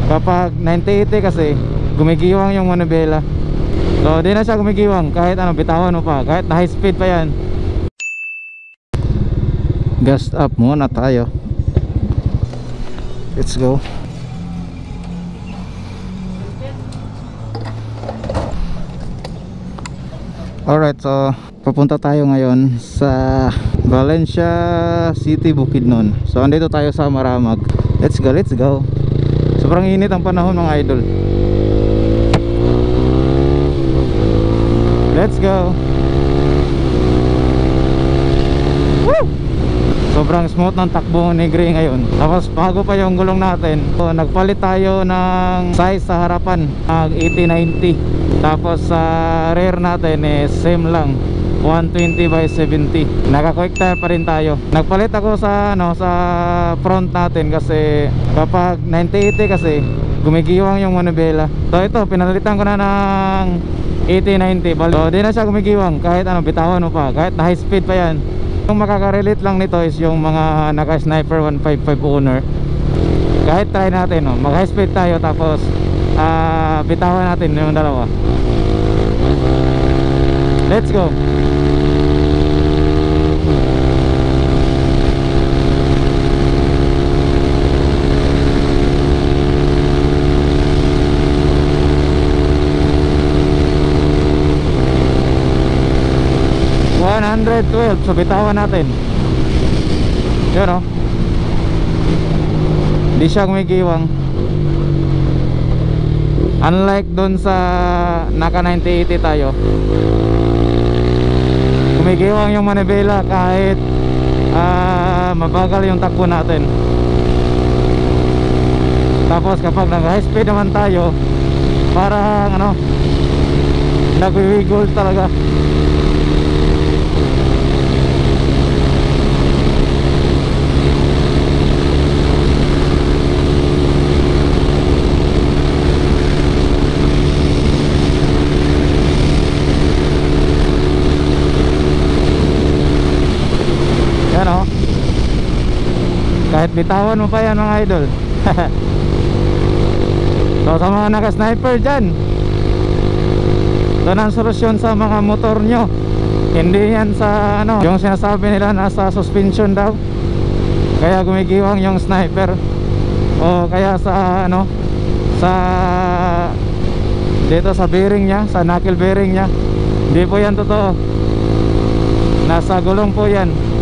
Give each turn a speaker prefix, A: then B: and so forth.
A: Kapag 90-80 kasi gumigiwang yung manubela. So di na siya gumigiwang kahit ano, bitawan mo pa, kahit na high speed pa yan. Gas up muna tayo. Let's go. Alright, so papunta tayo ngayon sa Valencia City, Bukidnon. So andito tayo sa Maramag. Let's go, let's go. Sobrang init ang panahon mga idol. Let's go. Woo! Sobrang smooth ng takbo ni Gray ngayon. Tapos bago pa yung gulong natin, so, nagpalit tayo ng size sa harapan, 80-90. Tapos sa rear natin same lang, 120/70. Naka quick tire pa rin tayo. Nagpalit ako sa sa front natin kasi kapag 90-80 kasi gumigiwang yung manubela. So ito, pinalitan ko na ng 80-90. So di na siya gumigiwang kahit ano, bitawan mo pa, kahit na high speed pa yan. Yung makaka-relate lang nito is yung mga naka-Sniper 155 owner. Kahit try natin, mag high speed tayo tapos bitawan natin yung dalawa. Let's go. So bitawan natin. Yun o, di siya gumigiwang. Unlike dun sa naka 90-80 tayo, gumigiwang yung manibela kahit mabagal yung takbo natin. Tapos kapag nag high speed naman tayo, parang nagwiwiggle talaga. Kahit bitawan mo pa yan mga idol. So sa mga naka-sniper dyan, ito na ang solusyon sa mga motor nyo. Hindi yan sa yung sinasabi nila nasa suspension daw, kaya gumigiwang yung sniper. O kaya sa sa dito sa bearing nya, sa knuckle bearing nya. Hindi po yan totoo. Nasa gulong po yan.